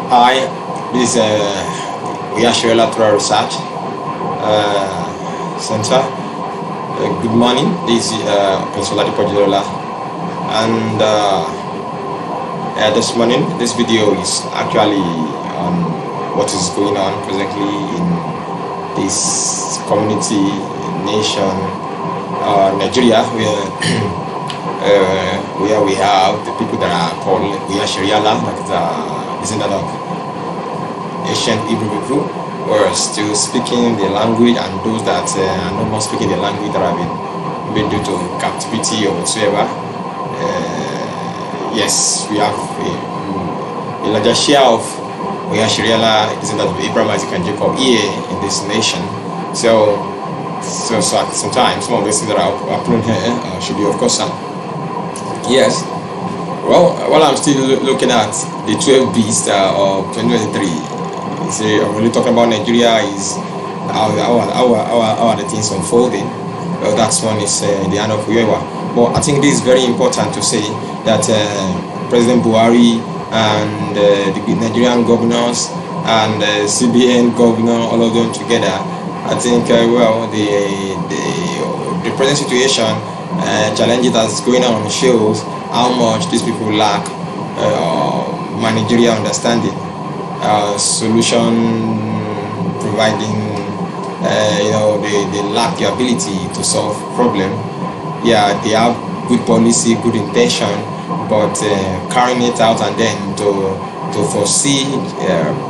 Hi, this is YHWH Research Center. Good morning. This is Principal Adipojola, and this morning this video is actually on what is going on presently in this community nation, Nigeria, where we have the people that are called YHWH, that is descendant of ancient Hebrew people, who are still speaking the language, and those that are no more speaking the language that have been due to captivity or whatsoever. Yes, we have a larger share of YHWH descendant of Abraham, Isaac, and Jacob here in this nation. So sometimes some of these things that are happening here should be of concern. Yes. Well, while I'm still looking at the 12 beasts of 2023, I'm really talking about Nigeria, is how are the things unfolding. Well, that's one is the hand of YHWH. But I think this is very important to say that President Buhari and the Nigerian governors and CBN governor, all of them together, I think the present situation, challenges that's going on shows how much these people lack managerial understanding, solution providing. They lack the ability to solve problem. Yeah, they have good policy, good intention, but carrying it out and then to foresee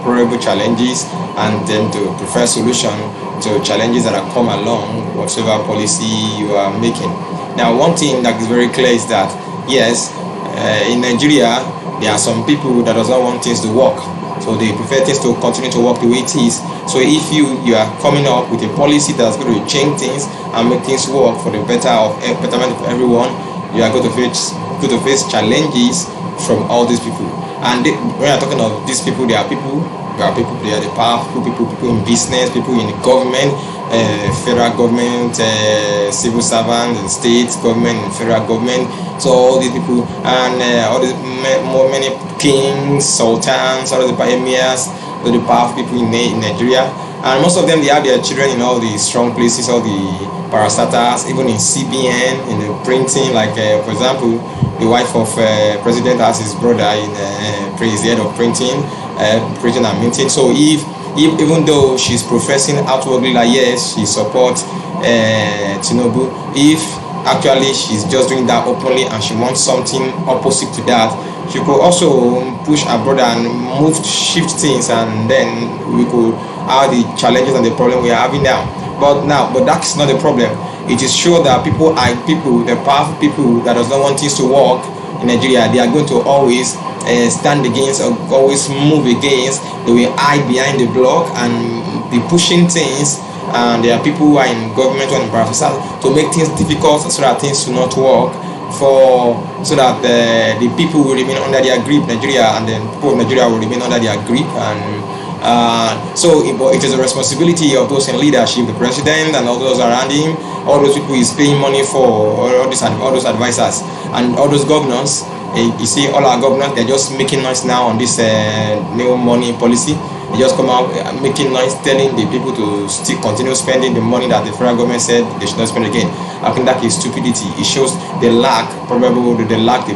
probable challenges and then to prefer solution to challenges that are come along whatever policy you are making. Now, one thing that is very clear is that yes, in Nigeria there are some people that does not want things to work, so they prefer things to continue to work the way it is. So if you are coming up with a policy that's going to change things and make things work for the betterment of everyone, you are going to face challenges from all these people. And when I'm talking of these people, they are the powerful people in business, people in the government, federal government, civil servants, and state government, and federal government. So all these people, and all these many kings, sultans, all the emirs, all the powerful people in Nigeria, and most of them, they have their children in all the strong places, all the parastatals, even in CBN, in the printing. Like for example, the wife of president has his brother in the head of printing and minting. So if even though she's professing outwardly like yes, she supports Tinubu, if actually she's just doing that openly and she wants something opposite to that, she could also push her brother and shift things, and then we could have the challenges and the problem we are having now. But that's not the problem. It is sure that the powerful people that does not want things to work in Nigeria, they are going to always stand against or always move against. They will hide behind the block and be pushing things. And there are people who are in government or in professors to make things difficult so that things do not work, so that the people will remain under their grip, Nigeria, and then people of Nigeria will remain under their grip. And so it is a responsibility of those in leadership, the president and all those around him, all those people he's paying money for, all those advisors and all those governors. You see, all our governors, they're just making noise now on this new money policy. They just come out making noise, telling the people to still continue spending the money that the federal government said they should not spend again. I think that is stupidity. It shows they lack the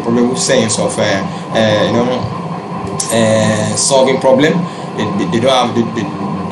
probable sense of solving problem. They don't have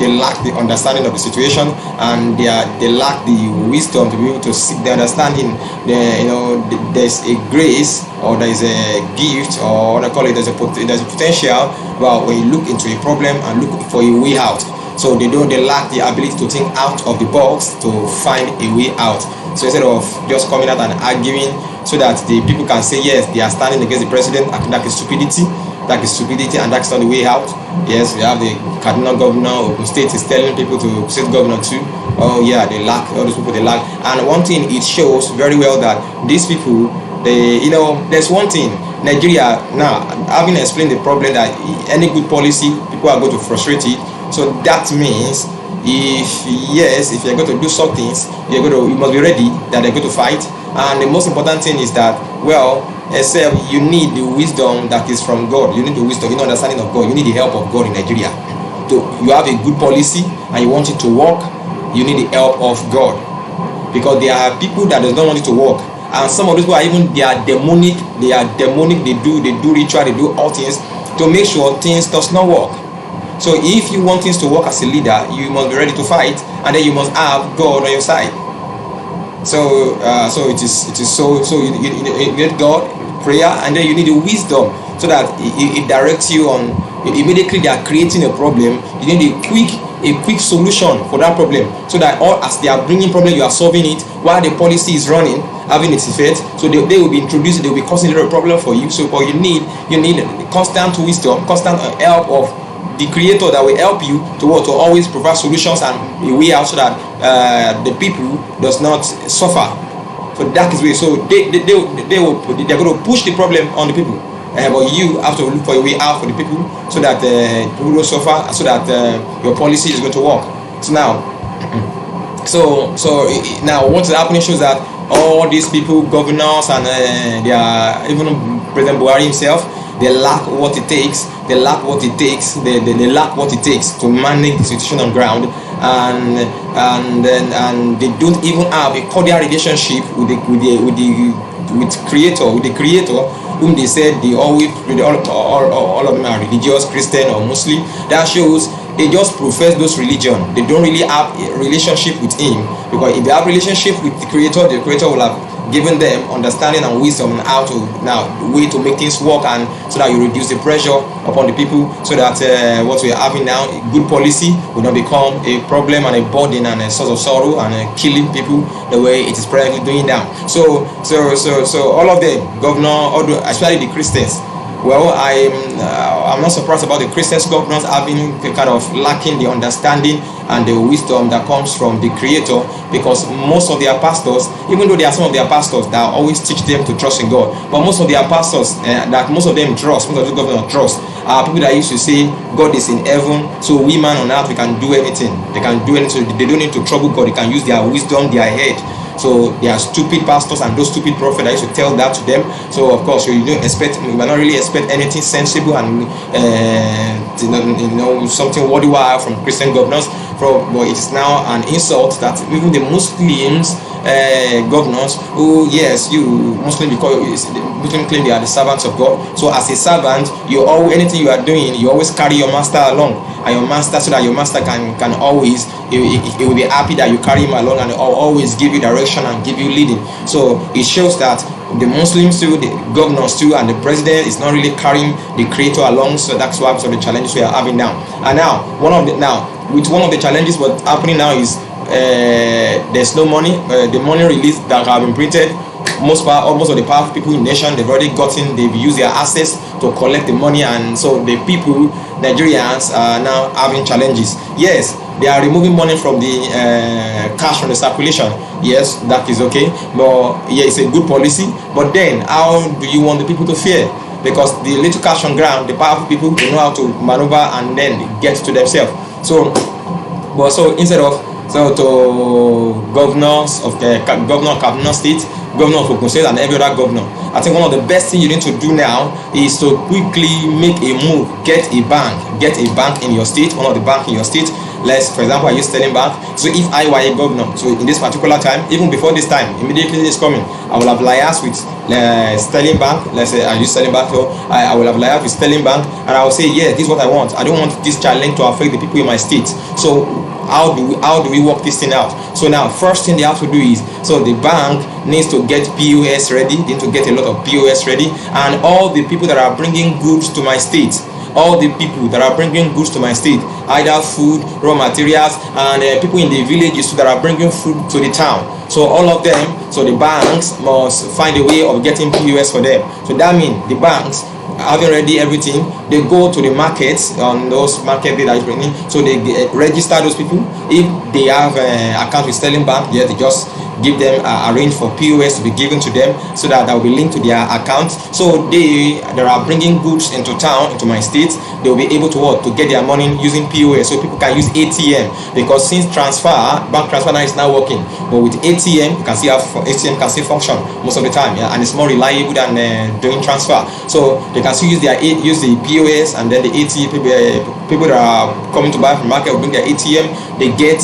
they lack the understanding of the situation, and they lack the wisdom to be able to seek the understanding. There's a grace, or there is a gift, or what I call it, there's a potential. Well, when you look into a problem and look for a way out, so they lack the ability to think out of the box to find a way out. So instead of just coming out and arguing so that the people can say yes, they are standing against the president, I think that is stupidity. And that's not the way out. Yes, we have the cardinal governor of the state is telling people to state governor too. Oh yeah, they lack, all those people they lack. And one thing, it shows very well that these people, there's one thing, Nigeria now, having explained the problem that any good policy, people are going to frustrate it. So that means if you're going to do some things, you must be ready that they're going to fight. And the most important thing is that, well, except you need the wisdom that is from God. You need the wisdom, you know, understanding of God. You need the help of God in Nigeria. So you have a good policy and you want it to work, you need the help of God. Because there are people that does not want it to work. And some of those people are even, they are demonic, they do ritual, they do all things to make sure things does not work. So if you want things to work as a leader, you must be ready to fight, and then you must have God on your side. So it is so you need God, prayer, and then you need the wisdom so that it directs you on. Immediately they are creating a problem, you need a quick solution for that problem, so that all as they are bringing problem, you are solving it while the policy is running, having its effect. So they will be introduced, they will be causing a problem for you. So but you need constant wisdom, constant help of the creator that will help you to always provide solutions and a way out, so that the people does not suffer. So that is way. So they're going to push the problem on the people, but you have to look for a way out for the people, so that people don't suffer, so that your policy is going to work. So now now what's happening shows that all these people, governors, and they are, even President Buhari himself, they lack what it takes. They lack what it takes. They lack what it takes to manage the situation on ground, and they don't even have a cordial relationship with the creator, whom they said all of them are religious, Christian or Muslim. That shows they just profess those religion. They don't really have a relationship with him, because if they have relationship with the creator will have given them understanding and wisdom on how to now the way to make things work, and so that you reduce the pressure upon the people, so that what we are having now, good policy, will not become a problem and a burden and a source of sorrow and killing people the way it is presently doing now. So all of them, governor, especially the Christians. Well, I'm not surprised about the Christians governors having kind of lacking the understanding and the wisdom that comes from the creator, because most of their pastors, even though there are some of their pastors that always teach them to trust in God, but most of their pastors that most of them trust, most of the governors trust, are people that used to say God is in heaven, so we man on earth, we can do anything. They can do anything. They don't need to trouble God. They can use their wisdom, their head. So they are stupid pastors and those stupid prophets that used to tell that to them. So of course you might not really expect anything sensible and something worthwhile from Christian governors. But it is now an insult that even the Muslims governors, who, yes, you Muslim, because Muslim claim they are the servants of God. So as a servant, anything you are doing, you always carry your master along, and your master, so that your master can always, he will be happy that you carry him along, and always give you direction and give you leading. So it shows that the Muslims too, the governors too, and the president is not really carrying the creator along. So that's why some of the challenges we are having now. And now one of the challenges what's happening now is there's no money. The money release that have been printed, most of the powerful people in the nation, they've used their assets to collect the money, and so the people, Nigerians, are now having challenges. Yes, they are removing money from the cash from the circulation. Yes, that is okay, but yeah, it's a good policy. But then, how do you want the people to fare? Because the little cash on ground, the powerful people, they know how to maneuver and then get to themselves. So instead of to governors of the governor of Kaduna State, governor of Ogun State, and every other governor, I think one of the best things you need to do now is to quickly make a move. Get a bank in your state, one of the bank in your state. For example, I use Sterling Bank. So if I were a governor, so in this particular time, even before this time, immediately this coming, I will have liaised with Sterling Bank. Let's say I use Sterling Bank, so I will have liaised with Sterling Bank, and I will say, yeah, this is what I want. I don't want this challenge to affect the people in my state. So how do we work this thing out? So now, first thing they have to do is, so the bank needs to get POS ready. They need to get a lot of POS ready, and all the people that are bringing goods to my state, either food, raw materials, and people in the villages that are bringing food to the town. So all of them, so the banks must find a way of getting POS for them. So that means the banks, having ready everything, they go to the markets, on those market that is bringing, so they register those people. If they have account with Sterling Bank, yeah, they just give them arrange for POS to be given to them, so that will be linked to their account. So they are bringing goods into town, into my state. They will be able to what, to get their money using POS, so people can use ATM, because since bank transfer now is now working, but with ATM you can see how ATM can still function most of the time, yeah, and it's more reliable than doing transfer. So they can still use the POS, and then the ATM people that are coming to buy from market will bring their ATM. They get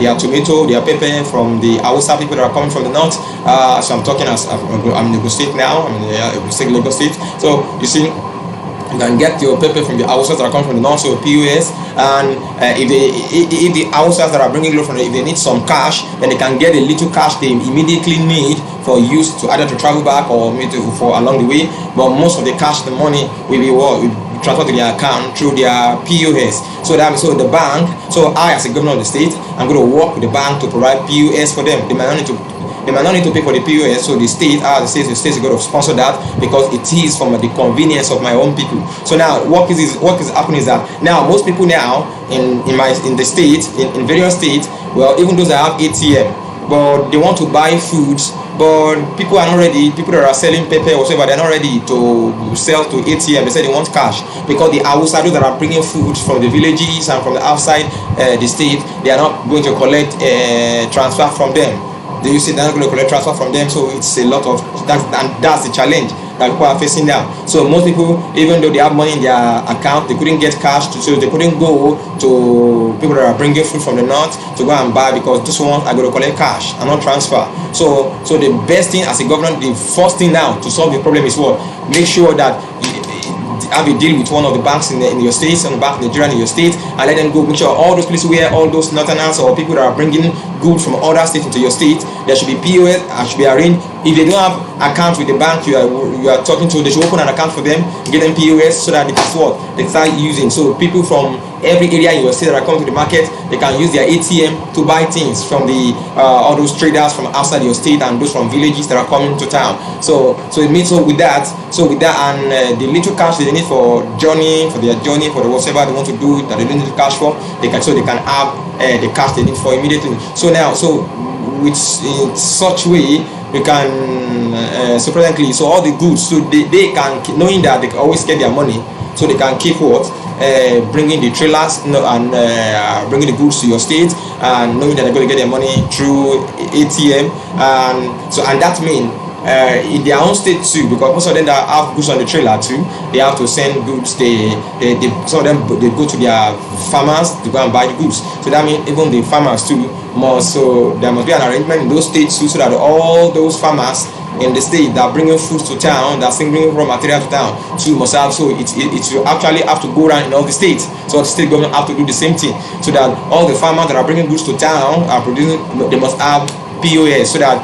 their tomato, their pepper from the Hausa people that are coming from the north. So I'm talking as I'm in Lagos State now. I'm in Lagos State. So you see, you can get your pepper from the Hausas that are coming from the north, so POS. And if the Hausas that are bringing load from if they need some cash, then they can get a little cash they immediately need for use to either to travel back or maybe for along the way. But most of the cash, the money will be transferred to their account through their POS. So that means, so the bank, so I as a governor of the state, I'm going to work with the bank to provide POS for them. They might not need to pay for the POS, so the state is going to sponsor that, because it is from the convenience of my own people. So now what is happening is that now most people now in the state, in various states, well, even those that have ATM, but they want to buy foods, but people are not ready. People that are selling pepper or whatever, they're not ready to sell to ATM. They say they want cash, because the outsiders that are bringing food from the villages and from the outside the state, they are not going to collect transfer from them. You see, they're not going to collect transfer from them. So it's a lot of that's the challenge that people are facing now. So most people, even though they have money in their account, they couldn't get cash, so they couldn't go to people that are bringing food from the north to go and buy, because this one are going to collect cash and not transfer. So the best thing as a government, the first thing now to solve the problem is what? Make sure that have a deal with one of the banks in your state, and the bank in Nigeria in your state, and let them go. Make sure all those places where all those northerners or people that are bringing goods from other states into your state, there should be POS and should be arranged. If they don't have account with the bank you are talking to, they should open an account for them, get them POS, so that they start using. So people from every area in your state that are coming to the market, they can use their ATM to buy things from the all those traders from outside your state and those from villages that are coming to town. So it means with that and the little cash they need for their journey, for the whatever they want to do that they don't need cash for, they can have the cash they need for immediately. So with in such way we can so presently, so all the goods, so they can, knowing that they can always get their money, so they can keep bringing the trailers and bringing the goods to your state, and knowing that they're going to get their money through ATM, and that means in their own state too, because most of them that have goods on the trailer too, they have to send goods. Some of them they go to their farmers to go and buy the goods. So that means even the farmers too so there must be an arrangement in those states too, so that all those farmers in the state that are bringing food to town, that are bringing raw material to town too, must have, so it will actually have to go around in all the states. So the state government have to do the same thing, so that all the farmers that are bringing goods to town are producing, they must have POS, so that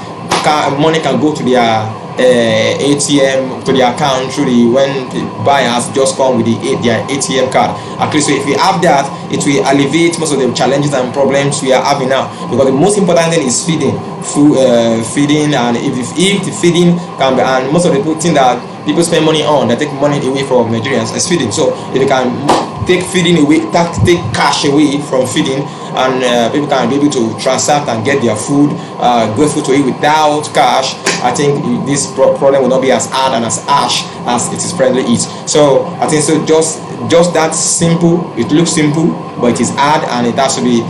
money can go to their ATM, to their account through when the buyers just come with their ATM card. At least, so if we have that, it will alleviate most of the challenges and problems we are having now. Because the most important thing is feeding, and if the feeding can be, and most of the things that people spend money on, they take money away from Nigerians, is feeding. So if they can take feeding away, take cash away from feeding, and people can be able to transact and get their food, good food to eat without cash, I think this problem will not be as hard and as harsh as it is presently is. So I think so just that simple. It looks simple, but it is hard, and it has to be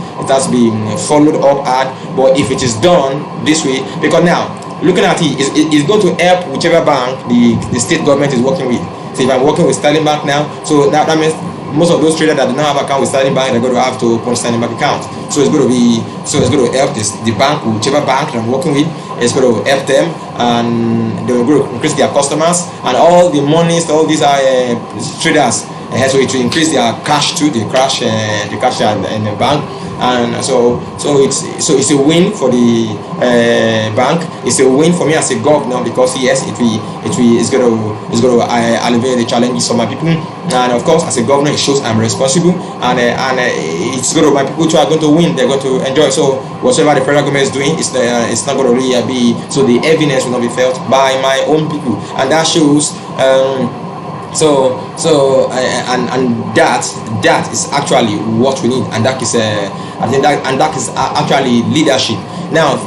followed up hard. But if it is done this way, because now looking at it's going to help whichever bank the state government is working with. So if I'm working with Sterling Bank now, so that means most of those traders that do not have account with Sterling Bank, they're going to have to open Sterling Bank account. So it's going to help the bank, whichever bank that I'm working with. It's going to help them, and they're going to increase their customers, and all the monies, all these are traders. So it will increase their cash too, the cash in the bank, and so it's a win for the bank. It's a win for me as a governor, because yes, it's going to alleviate the challenges of my people, and of course as a governor it shows I'm responsible, and it's going to, my people too are going to win. They're going to enjoy. So whatever the federal government is doing, it's not going to really be, so the evidence will not be felt by my own people, and that shows. And that is actually what we need, and that is I think that, and that is actually leadership. Now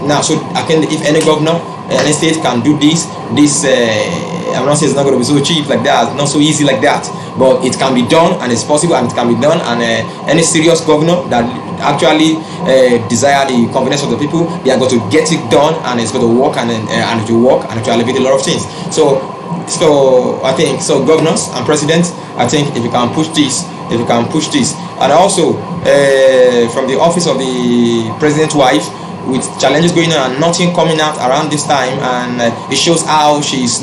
now, so I can, if any governor, any state can do this, I'm not saying it's not going to be so cheap like that, not so easy like that, but it can be done, and it's possible, and it can be done. And any serious governor that actually desire the confidence of the people, they are going to get it done, and it's going to work, and it will work, and it will elevate a lot of things. So I think so. Governors and presidents, I think if you can push this, and also from the office of the president's wife, with challenges going on and nothing coming out around this time, and it shows how she's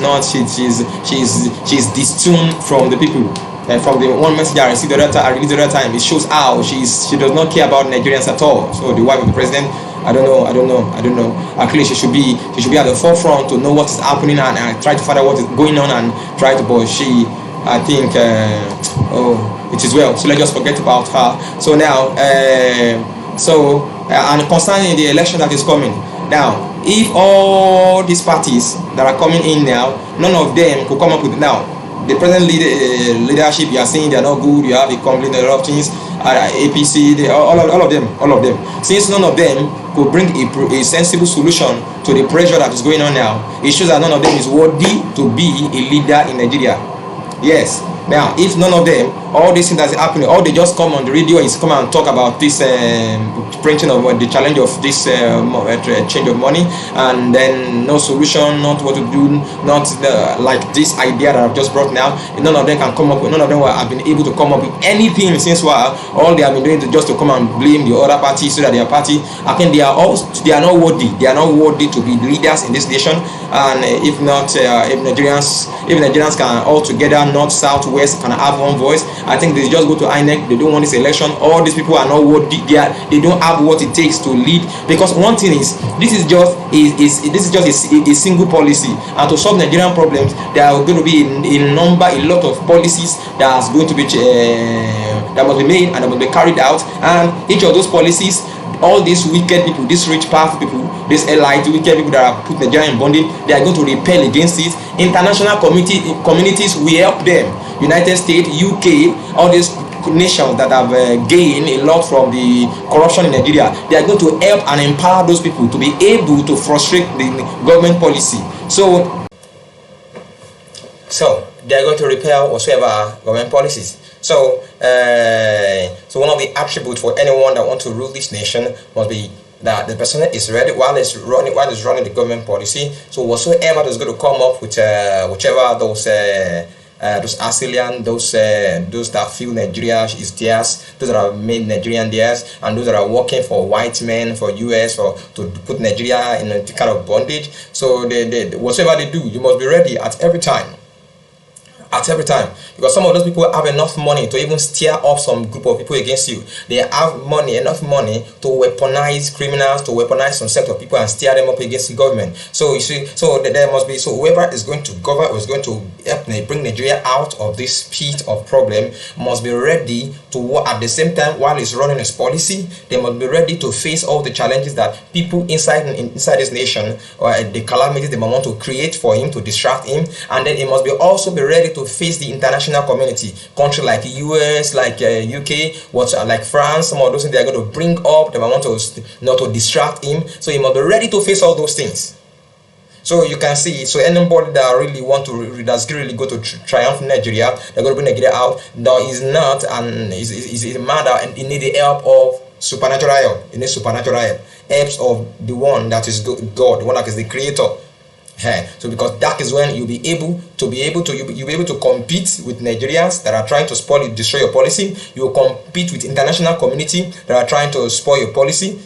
distuned from the people. From the one message I received the other time, it shows how she does not care about Nigerians at all. So the wife of the president, I don't know. Actually, she should be at the forefront to know what is happening, and try to find out what is going on, and try to. But she, I think, it is well. So let's just forget about her. So now, and concerning the election that is coming now, if all these parties that are coming in now, none of them could come up with now. The present leadership, you are saying they are not good. You have the complaint, a lot of things. APC, all of them. Since none of them could bring a sensible solution to the pressure that is going on now, it shows that none of them is worthy to be a leader in Nigeria. Yes. Now, if none of them, all these things that's happening, all they just come on the radio is come and talk about this printing of the challenge of this change of money, and then no solution, not what to do, not like this idea that I've just brought now. None of them can come up with, none of them have been able to come up with anything since while. All they have been doing is just to come and blame the other party, so that their party, I think they are not worthy. They are not worthy to be leaders in this nation. And if Nigerians can all together, north, south, west, can have one voice, I think they just go to INEC. They don't want this election. All these people are not worthy. They don't have what it takes to lead. Because one thing is, this is just a single policy, and to solve Nigerian problems, there are going to be a lot of policies that's going to be that must be made and that must be carried out. And each of those policies, all these wicked people, these rich powerful people, these elite wicked people that have put Nigeria in bondage, they are going to repel against it. International communities will help them. United States, UK, all these nations that have gained a lot from the corruption in Nigeria, they are going to help and empower those people to be able to frustrate the government policy. So they are going to repel whatsoever government policies. So one of the attributes for anyone that wants to rule this nation must be that the person is ready while it's running the government policy. So whatsoever is going to come up with whichever those Assyrian, those that feel Nigeria is theirs, those that have made Nigerian theirs, and those that are working for white men, for US, or to put Nigeria in a kind of bondage. So whatever they do, you must be ready at every time. Because some of those people have enough money to even stir up some group of people against you. They have enough money to weaponize criminals, to weaponize some set of people and stir them up against the government. So you see, there must be, whoever is going to govern or is going to help bring Nigeria out of this pit of problem must be ready to, at the same time, while it's running its policy, they must be ready to face all the challenges that people inside this nation, or the calamities they might want to create for him, to distract him. And then it must also be ready to face the international community, countries like US, like UK, like France, some of those things they are going to bring up, they might want to not to distract him. So he must be ready to face all those things. So you can see, so anybody that really that's really go to triumph in Nigeria, they're going to bring Nigeria out. No, he's not, and he's a man that he needs the help of supernatural help. He needs supernatural help, helps of the one that is God, the one that is the creator. So because that is when you'll be able to compete with Nigerians that are trying to destroy your policy. You will compete with international community that are trying to spoil your policy,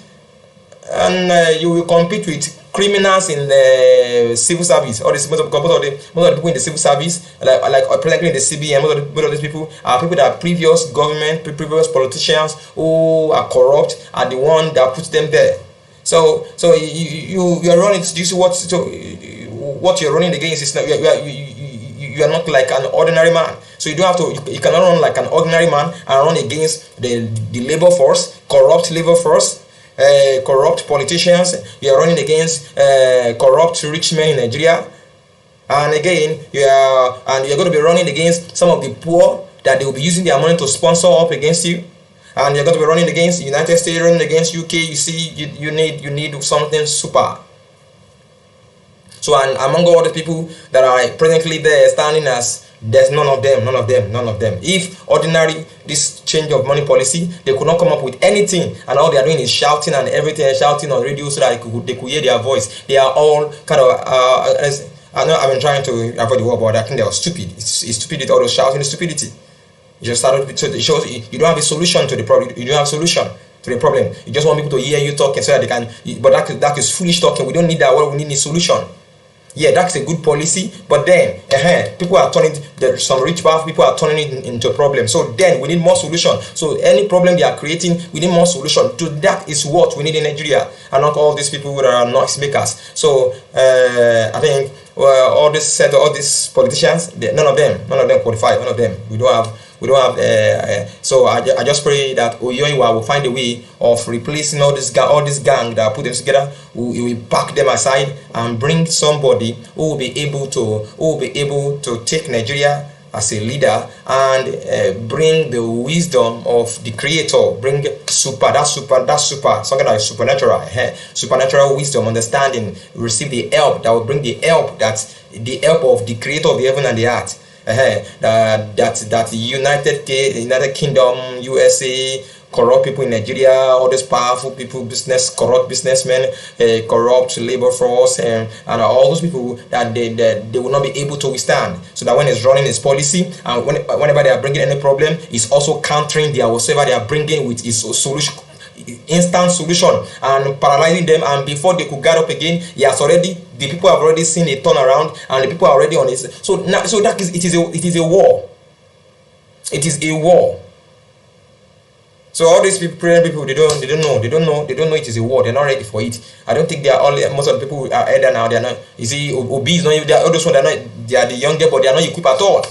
and you will compete with criminals in the civil service. Most of the people in the civil service, like presently in the CBN, most of these people are people that are previous previous politicians who are corrupt, are the one that puts them there. So you are running. Do you see what you're running against? Is not, you are not like an ordinary man. So you don't have to. You cannot run like an ordinary man and run against the labor force, corrupt labor force, corrupt politicians. You are running against corrupt rich men in Nigeria, and again you're going to be running against some of the poor that they will be using their money to sponsor up against you. and you're going to be running against United States, running against UK. You see, you need something super. So, and among all the people that are presently there standing as, there's none of them. If ordinary this change of money policy, they could not come up with anything, and all they are doing is shouting and everything, shouting on radio so that they could hear their voice. They are all kind of I know I've been trying to avoid the word, but I think they are stupid. It's stupid, all those shouting is stupidity. You just started, so it shows you don't have a solution to the problem. You don't have a solution to the problem. You just want people to hear you talking so that they can. But that is foolish talking. We don't need that. What we need is solution. Yeah, that's a good policy, but then people are turning, some rich powerful people are turning it into a problem. So then we need more solution. So any problem they are creating, we need more solution. To that is what we need in Nigeria, and not all these people that are noise makers. So I think all these politicians, none of them qualify. None of them. We don't have. So I just pray that Oyoiwa will find a way of replacing all this gang that put them together. We will pack them aside and bring somebody who will be able to take Nigeria as a leader and bring the wisdom of the Creator, bring something like supernatural wisdom, understanding, receive the help that will bring the help of the Creator of the heaven and the earth. That United Kingdom, USA, corrupt people in Nigeria, all these powerful people, corrupt businessmen, corrupt labor force, and all those people that they will not be able to withstand. So that when it's running its policy, and whenever they are bringing any problem, it's also countering their whatever they are bringing with its solution. Instant solution, and paralyzing them, and before they could get up again, the people have already seen a turnaround, and the people are already on it. So now, it is a war. It is a war. So all these people, they don't know it is a war. They're not ready for it. I don't think they are most of the people are either now. They are not. You see, Obi is not. All those ones, they are the younger, but they are not equipped at all.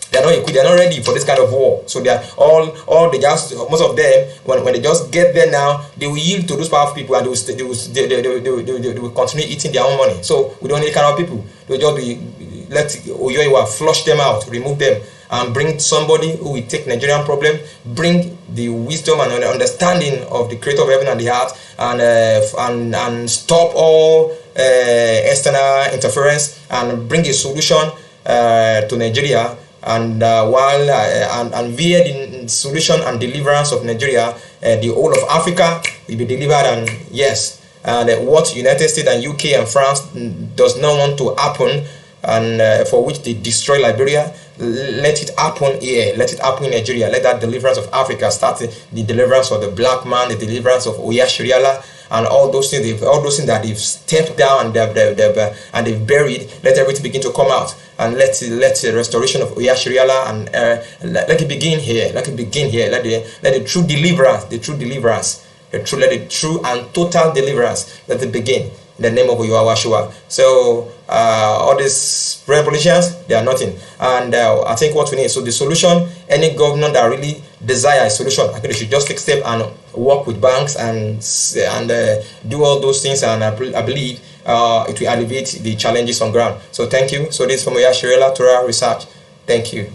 They are not ready for this kind of war. So they are most of them, when they just get there now, they will yield to those powerful people, and they will continue eating their own money. So we don't need kind of people. They will just let Oyoiwa flush them out, remove them, and bring somebody who will take Nigerian problem, bring the wisdom and understanding of the Creator of heaven and the earth, and stop all external interference, and bring a solution to Nigeria. And and via the solution and deliverance of Nigeria, the whole of Africa will be delivered. And yes, and what United States and UK and France does not want to happen, and for which they destroy Liberia, let it happen here. Let it happen in Nigeria. Let that deliverance of Africa start, the deliverance of the black man, the deliverance of YHWH, and all those things that they've stepped down and they've buried. Let everything begin to come out, and let the restoration of YHWH and let it begin here. Let the true deliverance, let the true and total deliverance, let it begin in the name of YHWH. So all these politicians, they are nothing. And I think what we need, so the solution, any government that really desire a solution, I think they should just take step and work with banks and do all those things, and I believe it will alleviate the challenges on ground. So thank you. So this is from YHWH Torah Research. Thank you.